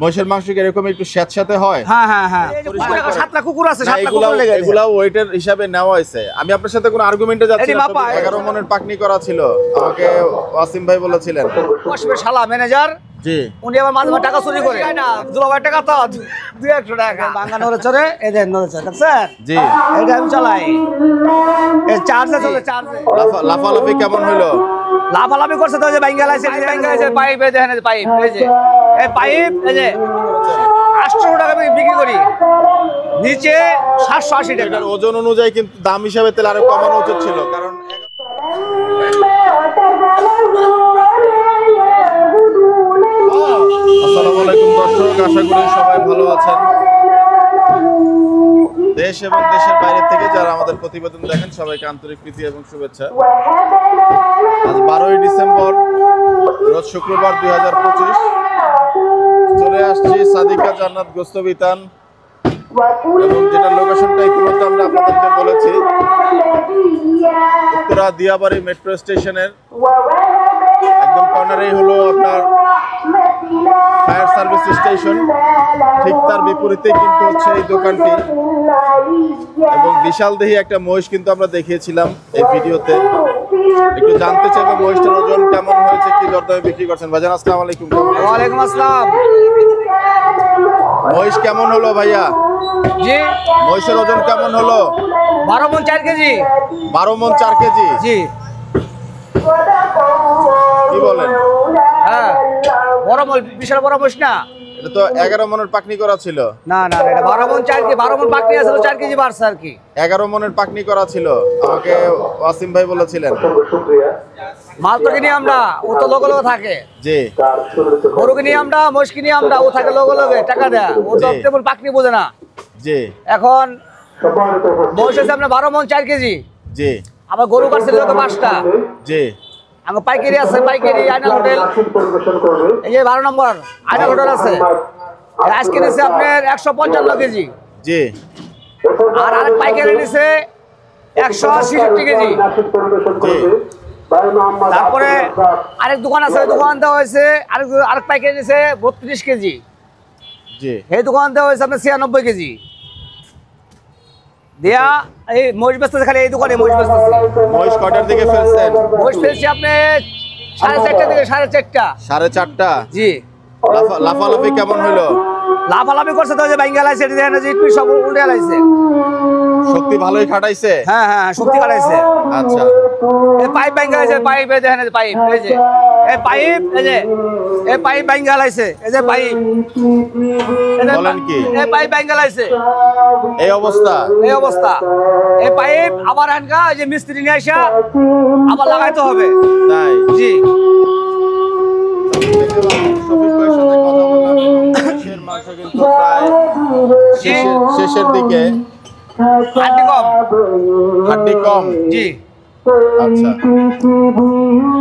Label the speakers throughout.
Speaker 1: মহিষের মাংস কি এরকম একটু স্যাঁতস্যাঁতে হয়?
Speaker 2: হ্যাঁ হ্যাঁ হ্যাঁ, সাতটা কুকুর আছে, সাতটা কুকুর লেগে আছে।
Speaker 1: এগুলা ওয়েটের হিসাবে নেওয়া হয়েছে। আমি আপনার সাথে কোনো আর্গুমেন্টে যাচ্ছি না। 11 মনের পাকনি করা ছিল, আমাকে ওয়াসিম ভাই বলেছিলেন।
Speaker 2: কসমে শালা ম্যানেজার,
Speaker 1: জি,
Speaker 2: উনি আমার মাঝে মাঝে টাকা চুরি করে না, 200 টাকা তো 200 টাকা বাঙ্গা নড়ে চড়ে, এদের নড়ে চড়ে দেখছেন?
Speaker 1: জি,
Speaker 2: এটা আমি চালাই, এই চার্জে চলে, চার্জে।
Speaker 1: লাফালাফি কেমন হলো?
Speaker 2: লাফালাফি করছে তো, যে বাঙ্গা লাইছে, পাইপ, এই দেখেন পাইপ, এই যে এই পাইপ, এই যে 800 টাকা বিক্রি করি, নিচে 780 টাকা।
Speaker 1: ওজন অনুযায়ী কিন্তু দাম হিসাবে তেল আরো কমানো উচিত ছিল, কারণ আসসালামু আলাইকুম দর্শক, আশা করি সবাই ভালো আছেন। দেশ এবং দেশের বাইরে থেকে যারা আমাদের প্রতিবেদন দেখেন, সবাইকে আন্তরিক প্রীতি এবং শুভেচ্ছা। আজ 12ই ডিসেম্বর, রোজ শুক্রবার 2025। চলে আসছি সাদিকা জান্নাত গোস্ত বিতান, এবং যেটা লোকেশনটা ইতিমধ্যে আমরা আপনাদেরকে বলেছি, উত্তরা দিয়াবাড়ি মেট্রো স্টেশনের একদম কর্নারেই হলো আপনার ফায়ার সার্ভিস স্টেশন। ঠিক তার বিপরীতে কিন্তু হচ্ছে এই দোকানটি, এবং বিশাল দেহি একটা মহিষ কিন্তু আমরা দেখিয়েছিলাম এই ভিডিওতে। একটু জানতে চাইবো মহিষটার ওজন কেমন হয়েছে, কি দরদামে বিক্রি করছেন। ভাইজান আসসালামু আলাইকুম।
Speaker 2: ওয়ালাইকুম আসসালাম।
Speaker 1: মহিষ কেমন হলো ভাইয়া?
Speaker 2: জি,
Speaker 1: মহিষের ওজন কেমন হলো?
Speaker 2: 12 মণ 4 কেজি।
Speaker 1: 12 মণ 4 কেজি?
Speaker 2: জি।
Speaker 1: কি বলেন?
Speaker 2: হ্যাঁ, বড় মণ, বিশাল বড় মহিষ না।
Speaker 1: এটা তো 11 মণের পাকনি করা ছিল।
Speaker 2: না না, এটা 12 মণ 4 কেজি, 12 মণ পাকনি আছে, 4 কেজি বাড়ছে আর কি।
Speaker 1: 11 মণের পাকনি করা ছিল, আমাকে ওয়াসিম ভাই বলেছিলেন।
Speaker 2: মাল তো কিনি আমরা, ও তো লোক থাকে।
Speaker 1: জি,
Speaker 2: গরু কিনি আমরা, মহিষ কিনি আমরা, ও থাকে লোকে টাকা দেয়, ও তো তেমন পাকনি বোঝে না।
Speaker 1: জি।
Speaker 2: এখন মহিষ আছে আপনার 12 মণ 4 কেজি।
Speaker 1: জি।
Speaker 2: আবার গরু কাটছে 5টা।
Speaker 1: জি।
Speaker 2: আমার পাইকারি আছে, পাইকারি আইনাল হোটেল, এই যে 12 নম্বর আইনাল হোটেল আছে, আজকে নিচ্ছে আপনার 155 কেজি।
Speaker 1: জি।
Speaker 2: আর আরেক পাইকারি নিচ্ছে 166 কেজি।
Speaker 1: জি।
Speaker 2: তারপরে আরেক দোকান আছে, ওই দোকান দেওয়া হয়েছে আরেক পাইকারি নিচ্ছে 32 কেজি।
Speaker 1: জি।
Speaker 2: এই দোকান দেওয়া হয়েছে আপনার 96 কেজি দিয়া। এই মহিষ বেচতেছে খালি, এই দোকানে মহিষ বেচতেছে।
Speaker 1: মহিষ কটার দিকে ফেলছেন?
Speaker 2: মহিষ ফেলছি আপনি 4:30 দিকে, 4:30।
Speaker 1: 4:30?
Speaker 2: জি।
Speaker 1: লাফালাফি কেমন হলো?
Speaker 2: লাফালাফি করছে তো, যে বাঙ্গা লাইছে, সব উল্টে লাইছে।
Speaker 1: শক্তি ভালোই খাটাইছে?
Speaker 2: হ্যাঁ হ্যাঁ, শক্তি কাটাইছে।
Speaker 1: আচ্ছা।
Speaker 2: এই পাইপ বাঙ্গা লাইছে, পাইপ, এই দেখেন পাইপ, এই যে এই পাইপ, এই যে এই পাইপ বাঙ্গা লাইছে, এই যে পাইপ।
Speaker 1: বলেন কি?
Speaker 2: এই পাইপ বাঙ্গা লাইছে,
Speaker 1: এই অবস্থা?
Speaker 2: এই অবস্থা। এই পাইপ আবার আনকা, এই যে মিস্ত্রি নিয়ে আসা আবার লাগাইতে হবে।
Speaker 1: তাই?
Speaker 2: জি।
Speaker 1: শফিক ভাইয়ের সাথে কথা বললাম, মহিষের মাংস কিন্তু প্রায় শেষের দিকে।
Speaker 2: হাড্ডি কম।
Speaker 1: হাড্ডি কম?
Speaker 2: জি।
Speaker 1: আচ্ছা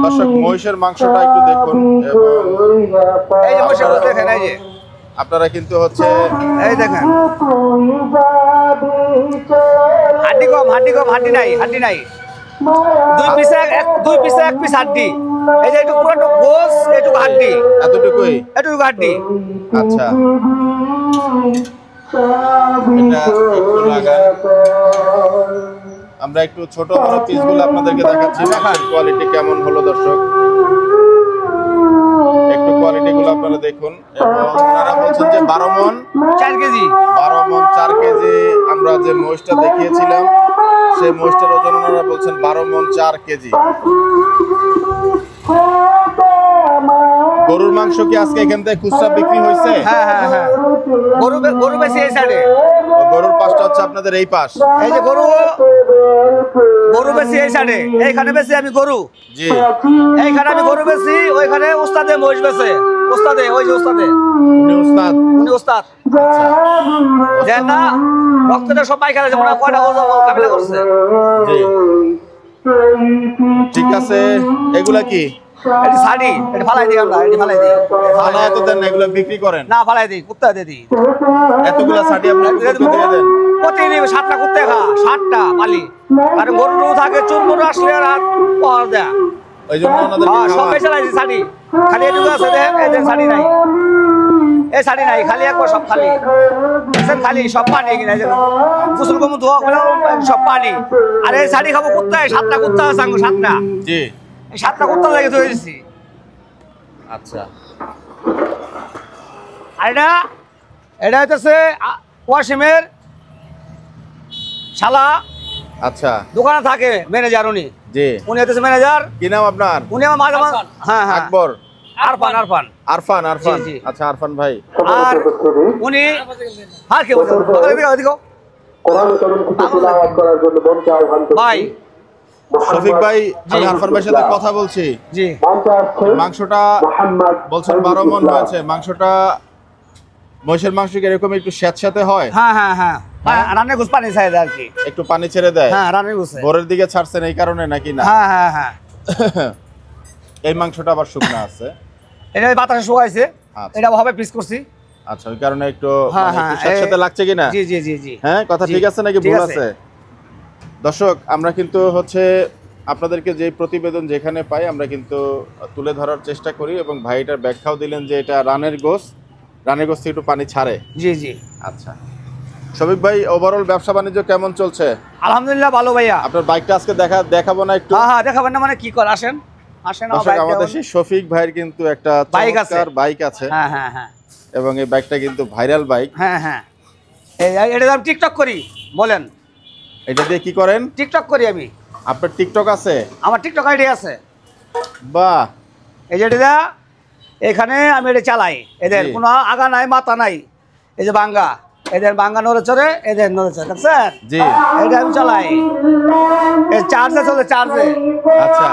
Speaker 1: দর্শক, মহিষের মাংসটা একটু দেখুন,
Speaker 2: এই যে মহিষের দেখেন, এই যে
Speaker 1: আপনারা কিন্তু হচ্ছে
Speaker 2: এই দেখেন হাড্ডি কম, হাড্ডি কম, হাড্ডি নাই, হাড্ডি নাই। দুই পিসে এক পিস হাড্ডি। এই যে একটু পুরো গোস, একটু হাড্ডি,
Speaker 1: এতটুকুই?
Speaker 2: এটুকু হাড্ডি।
Speaker 1: আচ্ছা, এটা একটু লাগান। আমরা একটু ছোট বড় পিসগুলো আপনাদেরকে দেখাচ্ছি, মাংসের কোয়ালিটি কেমন হলো দর্শক, একটু কোয়ালিটি গুলো আপনারা দেখুন। এবং ওনারা বলছেন যে 12 মণ
Speaker 2: 4 কেজি।
Speaker 1: 12 মণ 4 কেজি। আমরা যে মহিষটা দেখিয়েছিলাম, সেই মহিষটার ওজন ওনারা বলছেন 12 মণ 4 কেজি। গরুর মাংস কি আজকে এখান থেকে খুচরা বিক্রি হয়েছে?
Speaker 2: হ্যাঁ হ্যাঁ হ্যাঁ, গরু বেশি এই সাইডে।
Speaker 1: গরুর পাশটা হচ্ছে আপনাদের এই পাশ?
Speaker 2: এই যে গরু বেশি এই সাইডে, এইখানে বেশি আমি গরু।
Speaker 1: জি।
Speaker 2: এইখানে আমি গরু বেশি, ওইখানে উস্তাদে মহিষ বেশে। উস্তাদে, ওই যে উস্তাদে,
Speaker 1: উনি উস্তাদ?
Speaker 2: উনি উস্তাদ। দেন না, রক্তটা সব পাইখানে যেমন কয়টা কাবিলা করছে।
Speaker 1: জি। ঠিক আছে, এগুলা কি?
Speaker 2: এটি শাড়ি, এটি ফালাই দিই আমরা, এটি ফালাই দিই।
Speaker 1: ফালা এত দেন না, এগুলো বিক্রি করেন?
Speaker 2: না, ফালাই দিই, কুত্তা দিয়ে দিই।
Speaker 1: এতগুলা শাড়ি আপনি দিয়ে দেন?
Speaker 2: প্রতিদিন 7টা কুত্তে খা, 7টা পালি। আর গরু থাকে, চুর গরু আসলে রাত পাওয়া দেয়,
Speaker 1: ওই জন্য ওনাদের
Speaker 2: সবাই চালাইছি শাড়ি। খালি এটুকু আছে, দেখেন এই শাড়ি নাই। এই শাড়ি নাই, খালি একবার সব খালি খালি সব পানি কিনা গোসল কম ধোয়া সব পানি। আর এই শাড়ি খাবো কোথায়? 7টা কুত্তা আছে, 7টা,
Speaker 1: জি,
Speaker 2: এই 7টা কুত্তা লাগে ধরেছি।
Speaker 1: আচ্ছা,
Speaker 2: আর এটা হইতেছে ওয়াসিমের শালা,
Speaker 1: আচ্ছা,
Speaker 2: দোকানে থাকে ম্যানেজার,
Speaker 1: জি,
Speaker 2: উনি হইতেছে ম্যানেজার।
Speaker 1: কি নাম আপনার?
Speaker 2: উনি আমার মাঝে মাঝে, হ্যাঁ হ্যাঁ,
Speaker 1: আকবর,
Speaker 2: আরফান আরফান
Speaker 1: আরফান, আরফান,
Speaker 2: জি, জি।
Speaker 1: আচ্ছা, আরফান ভাই।
Speaker 2: আর উনি হ্যাঁ কি বলছেন ভাই?
Speaker 1: শফিক ভাই, আমি আরফান ভাইয়ের সাথে কথা বলছি।
Speaker 2: জি,
Speaker 1: মাংসটা বলছেন 12 মণ হয়েছে। মাংসটা মহিষের মাংস কি এরকম একটু স্যাঁতস্যাঁতে হয়?
Speaker 2: হ্যাঁ হ্যাঁ হ্যাঁ, রান্নার গোস পানি চাই আর কি,
Speaker 1: একটু পানি ছেড়ে দেয়।
Speaker 2: হ্যাঁ রান্নার গোস
Speaker 1: ভোরের দিকে ছাড়ছেন এই কারণে নাকি? না,
Speaker 2: হ্যাঁ হ্যাঁ হ্যাঁ,
Speaker 1: এই মাংসটা আবার শুকনো আছে,
Speaker 2: এটা বাতাসে শুকাইছে,
Speaker 1: আচ্ছা।
Speaker 2: এটা ভাবে পিস করছি।
Speaker 1: আচ্ছা, ওই কারণে একটু
Speaker 2: হ্যাঁ হ্যাঁ,
Speaker 1: স্যাঁতস্যাঁতে লাগছে কিনা?
Speaker 2: জি জি জি জি,
Speaker 1: হ্যাঁ, কথা
Speaker 2: জি,
Speaker 1: ঠিক আছে নাকি
Speaker 2: ঠিক
Speaker 1: ভুল
Speaker 2: আছে।
Speaker 1: আছে? দর্শক, আমরা কিন্তু হচ্ছে আপনাদেরকে যে প্রতিবেদন যেখানে পাই আমরা কিন্তু তুলে ধরার চেষ্টা করি, এবং ভাইটার ব্যাখ্যাও দিলেন যে এটা রানের গোস থেকে একটু পানি ছাড়ে।
Speaker 2: জি জি,
Speaker 1: আচ্ছা, শফিক ভাই, ওভারঅল ব্যবসা বাণিজ্য কেমন চলছে?
Speaker 2: আলহামদুলিল্লাহ ভালো ভাইয়া।
Speaker 1: আপনার বাইকটা আজকে দেখাবো না একটু?
Speaker 2: হ্যাঁ হ্যাঁ, দেখাবেন না মানে কি কর, আসেন আসেন।
Speaker 1: দর্শক, আমাদের সেই শফিক ভাইয়ের কিন্তু একটা
Speaker 2: বাইক আছে,
Speaker 1: চমৎকার বাইক আছে,
Speaker 2: হ্যাঁ হ্যাঁ হ্যাঁ,
Speaker 1: এবং এই বাইকটা কিন্তু ভাইরাল বাইক।
Speaker 2: হ্যাঁ হ্যাঁ, এটা আমি টিকটক করি। বলেন,
Speaker 1: এটা দিয়ে কি করেন?
Speaker 2: টিকটক করি আমি।
Speaker 1: আপনার টিকটক আছে?
Speaker 2: আমার টিকটক আইডি আছে।
Speaker 1: বাহ,
Speaker 2: এই যে এটা এখানে আমি এটা চালাই, এদের
Speaker 1: জি।
Speaker 2: কোনো আগা নাই মাথা নাই। এই যে বাঙ্গা, এদের বাঙ্গা নড়ে চড়ে, এদের নড়ে চড়ে, দেখছেন?
Speaker 1: জি,
Speaker 2: এটা আমি চালাই, এই চার্জে চলে,
Speaker 1: আচ্ছা,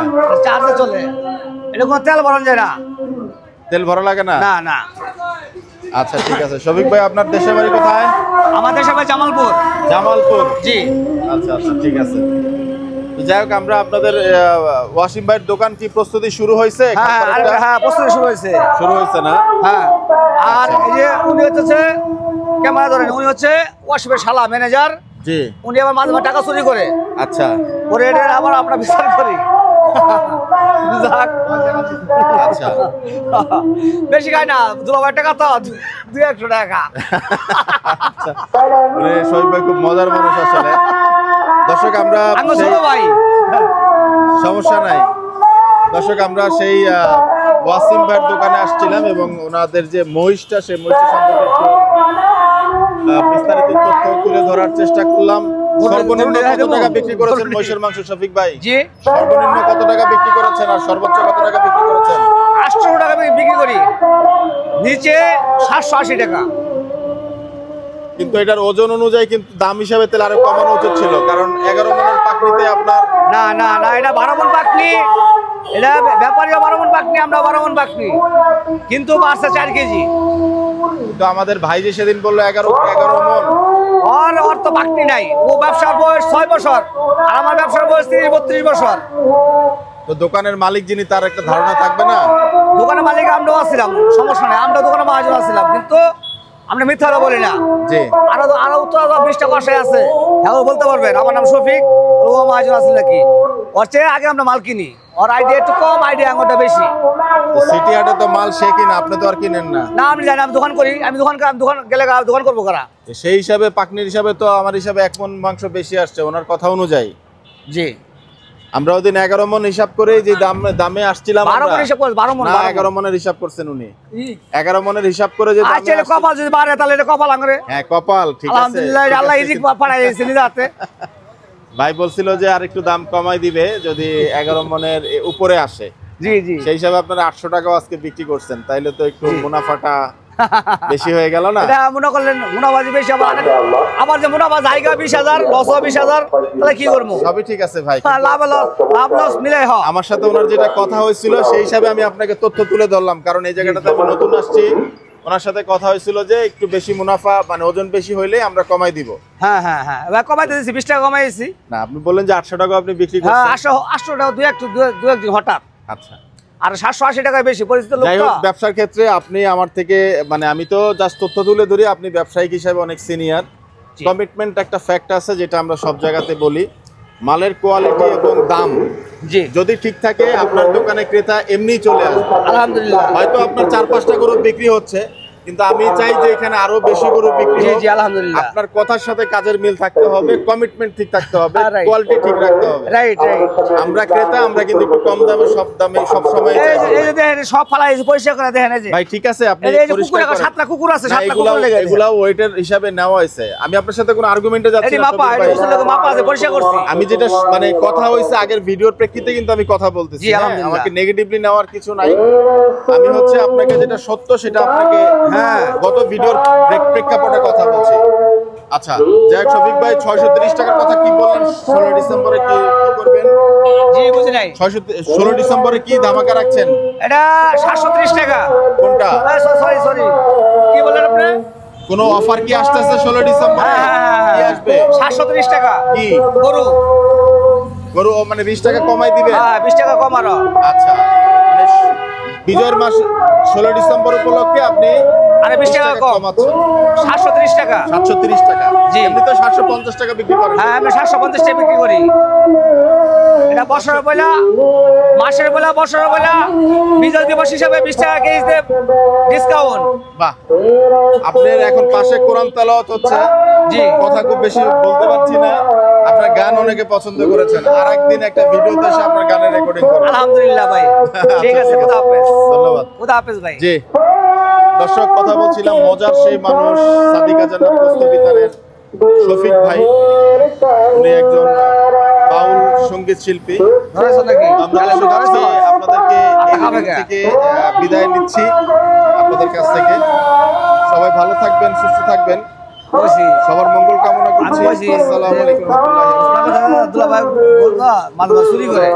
Speaker 2: চার্জে চলে। এটা কোনো তেল ভরানো যায় না,
Speaker 1: তেল ভরা লাগে না?
Speaker 2: না না।
Speaker 1: আচ্ছা, ঠিক আছে। শফিক ভাই, আপনার দেশের বাড়ি কোথায়?
Speaker 2: আমাদের সবাই জামালপুর।
Speaker 1: জামালপুর,
Speaker 2: জি,
Speaker 1: আচ্ছা আচ্ছা, ঠিক আছে। তো যাই হোক, আমরা আপনাদের ওয়াসিম ভাইয়ের দোকান কি প্রস্তুতি শুরু হয়েছে?
Speaker 2: হ্যাঁ হ্যাঁ, প্রস্তুতি শুরু হয়েছে,
Speaker 1: শুরু হয়েছে না?
Speaker 2: হ্যাঁ। আর এই যে উনি হচ্ছে ক্যামেরা ধরেন, উনি হচ্ছে ওয়াসিমের শালা ম্যানেজার।
Speaker 1: জি,
Speaker 2: উনি আবার মাঝে মাঝে টাকা চুরি করে,
Speaker 1: আচ্ছা,
Speaker 2: পরে এটা আবার আমরা বিচার করি। যাক।
Speaker 1: আচ্ছা,
Speaker 2: বেশি খাই না, 2 টাকা তো 200 টাকা।
Speaker 1: আচ্ছা। মানে শফিক ভাই খুব মজার মানুষ আসলে। দর্শক, আমরা
Speaker 2: ছোট ভাই,
Speaker 1: সমস্যা নাই। দর্শক, আমরা সেই ওয়াসিম ভাইয়ের দোকানে আসছিলাম, এবং ওনাদের যে মহিষটা, সেই মহিষটা সম্পর্কে একটু বিস্তারিত তথ্য তুলে ধরার চেষ্টা করলাম। সর্বনিম্ন কত টাকা বিক্রি করেছেন মহিষের মাংস শফিক ভাই?
Speaker 2: জি,
Speaker 1: সর্বনিম্ন কত টাকা বিক্রি করেছেন, আর সর্বোচ্চ কত টাকা বিক্রি করেছেন?
Speaker 2: 800 টাকা বিক্রি করি, নিচে 780 টাকা।
Speaker 1: কিন্তু এটার ওজন অনুযায়ী কিন্তু দাম হিসাবে তেল আরো কমানো উচিত ছিল, কারণ 11 মণের পাকড়িতে আপনার
Speaker 2: না না না, এটা 12 মণ পাকনি, এটা ব্যাপারীরা 12 মণ পাকনি, আমরা 12 মণ পাকনি, কিন্তু বাড়ছে 4 কেজি।
Speaker 1: কিন্তু আমাদের ভাই যে সেদিন বললো 11 মণ।
Speaker 2: ওর তো পাকনি নাই, ও ব্যবসার বয়স 6 বছর, আর আমার ব্যবসার বয়স 30-32 বছর।
Speaker 1: তো দোকানের মালিক যিনি, তার একটা ধারণা থাকবে না?
Speaker 2: দোকানের মালিক আমরাও আসছিলাম, সমস্যা নেই, আমরা দোকানের মালিক আসছিলাম, কিন্তু আমরা মিথ্যা কথা বলি না।
Speaker 1: জি,
Speaker 2: আরো উত্তর 20টা কষাই আছে, হ্যাঁ বলতে পারবেন। আমার নাম শফিক, ও মহাজন আছে নাকি, ওর চেয়ে আগে আমরা মাল কিনি, ওর আইডিয়া একটু কম, আইডিয়া আঙুরটা বেশি।
Speaker 1: তো সিটি হাটে তো মাল সে কিনা, আপনি তো আর কিনেন না।
Speaker 2: না, আমি জানি, আমি দোকান করি, আমি দোকান গেলে দোকান করবো কারা।
Speaker 1: সেই হিসাবে পাকনির হিসাবে তো আমার হিসাবে 1 মণ মাংস বেশি আসছে ওনার কথা অনুযায়ী।
Speaker 2: জি,
Speaker 1: আমরা ওদিন 11 মণ হিসাব করে যে দামে আসছিলাম,
Speaker 2: 12 মণ হিসাব করে, 12 মণ,
Speaker 1: 11 মণের হিসাব করছেন উনি। 11 মণের হিসাব করে যে
Speaker 2: আচ্ছা, এটা কপাল যদি বাড়ে তাহলে এটা কপাল আঙরে।
Speaker 1: হ্যাঁ, কপাল, ঠিক আছে।
Speaker 2: আলহামদুলিল্লাহ, আল্লাহ ইজিক পাঠাই দিয়েছে নিজে হাতে।
Speaker 1: ভাই বলছিল যে আর একটু দাম কমাই দিবে যদি 11 মণের উপরে আসে।
Speaker 2: জি জি,
Speaker 1: সেই হিসাবে আপনারা 800 টাকাও আজকে বিক্রি করছেন, তাইলে তো একটু মুনাফাটা বেশি হয়ে গেল না?
Speaker 2: এটা মনে করলেন মুনাবাজি বেশি, আবার যে মুনাফা জায়গা 20,000, লস 20,000, তাহলে কি করবো?
Speaker 1: সবই ঠিক আছে ভাই,
Speaker 2: লাভ লস মিলে হয়।
Speaker 1: আমার সাথে ওনার যেটা কথা হয়েছিল সেই হিসাবে আমি আপনাকে তথ্য তুলে ধরলাম, কারণ এই জায়গাটাতে আমি নতুন আসছি। ওনার সাথে কথা হয়েছিল যে একটু বেশি মুনাফা, মানে ওজন বেশি হইলে আমরা কমাই দিব।
Speaker 2: হ্যাঁ হ্যাঁ হ্যাঁ, কমাইতে দিয়েছি, 20 টাকা কমাইছি।
Speaker 1: না, আপনি বললেন যে 800 টাকা আপনি বিক্রি
Speaker 2: হ্যাঁ,
Speaker 1: করছেন।
Speaker 2: 800 টাকা দু একদিন হঠাৎ,
Speaker 1: আচ্ছা,
Speaker 2: আর 780 টাকায় বেশি পরিচিত লোক।
Speaker 1: যাই হোক, ব্যবসার ক্ষেত্রে আপনি আমার থেকে, মানে আমি তো জাস্ট তথ্য তুলে ধরি, আপনি ব্যবসায়িক হিসাবে অনেক সিনিয়র। কমিটমেন্ট একটা ফ্যাক্ট আছে, যেটা আমরা সব জায়গাতে বলি, মালের কোয়ালিটি এবং দাম
Speaker 2: জি
Speaker 1: যদি ঠিক থাকে, আপনার দোকানে ক্রেতা এমনি চলে আসবে।
Speaker 2: আলহামদুলিল্লাহ।
Speaker 1: হয়তো আপনার 4-5টা গরু বিক্রি হচ্ছে, কিন্তু আমি চাই যে এখানে আরো বেশি গরু বিক্রি
Speaker 2: জি
Speaker 1: হোক।
Speaker 2: জি আলহামদুলিল্লাহ।
Speaker 1: আপনার কথার সাথে কাজের মিল থাকতে হবে, কমিটমেন্ট ঠিক থাকতে হবে,
Speaker 2: Right.
Speaker 1: কোয়ালিটি ঠিক রাখতে হবে।
Speaker 2: Right right.
Speaker 1: আমরা ক্রেতা, আমরা কিন্তু একটু কম দামে সব সময়
Speaker 2: এই
Speaker 1: চাই।
Speaker 2: যে এই যে দেখেন সব ফালাই পরিষ্কার করে দেখেন এই যে।
Speaker 1: ভাই ঠিক আছে, আপনি
Speaker 2: এই যে কুকুর
Speaker 1: পরিষ্কার করেন।
Speaker 2: সাতটা কুকুর আছে,
Speaker 1: না,
Speaker 2: সাতটা
Speaker 1: এগুলাও
Speaker 2: কুকুর লেগে আছে।
Speaker 1: এগুলাও ওয়েটের হিসাবে নেওয়া হয়েছে। আমি আপনার সাথে কোনো আর্গুমেন্টে যাচ্ছি
Speaker 2: এটি
Speaker 1: না
Speaker 2: মাপা,
Speaker 1: শফিক
Speaker 2: এটি
Speaker 1: ভাই।
Speaker 2: বুঝতে লোক মাপা আছে, পরিষ্কার করছি।
Speaker 1: আমি যেটা মানে কথা হয়েছে আগের ভিডিওর প্রেক্ষিতে কিন্তু আমি কথা বলতেছি।
Speaker 2: জি,
Speaker 1: হ্যাঁ,
Speaker 2: আলহামদুলিল্লাহ।
Speaker 1: আমাকে নেগেটিভলি নেওয়ার কিছু নাই। আমি হচ্ছে আপনাকে যেটা সত্য সেটা আপনাকে গত ভিডিওর প্রেক্ষাপটে কথা বলছি। আচ্ছা, যাই হোক শফিক ভাই, 630 টাকার কথা কি বললেন? 16 ডিসেম্বরে কি করবেন?
Speaker 2: জি বুঝি নাই।
Speaker 1: 16 ডিসেম্বরে কি ধামাকা রাখছেন?
Speaker 2: এটা 730 টাকা।
Speaker 1: কোনটা?
Speaker 2: সরি সরি, কি বললেন আপনি?
Speaker 1: কোনো অফার কি আসতেছে 16 ডিসেম্বরে? কি আসবে?
Speaker 2: 730 টাকা
Speaker 1: কি
Speaker 2: গরু।
Speaker 1: গরু মানে 20 টাকা কমাই দিবে?
Speaker 2: হ্যাঁ 20 টাকা কম আরো।
Speaker 1: আচ্ছা, মানে বিজয়ের মাস 16 ডিসেম্বর উপলক্ষে আপনি
Speaker 2: আরে 20 টাকা কম,
Speaker 1: কমাচ্ছেন।
Speaker 2: 730 টাকা।
Speaker 1: 730 টাকা।
Speaker 2: জি।
Speaker 1: এমনি তো 750 টাকা বিক্রি করেন।
Speaker 2: হ্যাঁ আমি 750 টাকা বিক্রি করি। এটা বছরের বইলা, মাসের বইলা, বছরের বইলা, বিজয় দিবস হিসাবে 20 টাকা কেজিতে ডিসকাউন্ট।
Speaker 1: বাহ, আপনার এখন পাশে কোরআন তেলাওয়াত হচ্ছে।
Speaker 2: জি।
Speaker 1: কথা খুব বেশি বলতে পারছি না। আপনার গান অনেকে পছন্দ করেছেন। আর একদিন একটা ভিডিওতে এসে আপনার গানের রেকর্ডিং করবেন।
Speaker 2: আলহামদুলিল্লাহ ভাই। ঠিক আছে,
Speaker 1: আচ্ছা,
Speaker 2: খুদা হাফেজ।
Speaker 1: ধন্যবাদ।
Speaker 2: খুদা হাফেজ ভাই।
Speaker 1: জি, দর্শক, কথা বলছিলাম মজার সেই মানুষ সাদিকা জান্নাত প্রস্তুতিতারের শফিক ভাই। উনি একজন বাউল সঙ্গীত শিল্পী।
Speaker 2: ধরেছো নাকি?
Speaker 1: আমরা
Speaker 2: ধরেছো?
Speaker 1: আজকে আপনাদেরকে এই
Speaker 2: খাবে
Speaker 1: ভিডিও
Speaker 2: কে?
Speaker 1: থেকে বিদায় নিচ্ছি আপনাদের কাছ থেকে। সবাই ভালো থাকবেন, সুস্থ থাকবেন,
Speaker 2: বলছি।
Speaker 1: সবার মঙ্গল কামনা করছি।
Speaker 2: আমি বলছি,
Speaker 1: আসসালামু আলাইকুম ওয়া রাহমাতুল্লাহি ওয়া বারাকাতুহু।
Speaker 2: দুলা ভাই বলতো মাঝে মাঝে চুরি করে।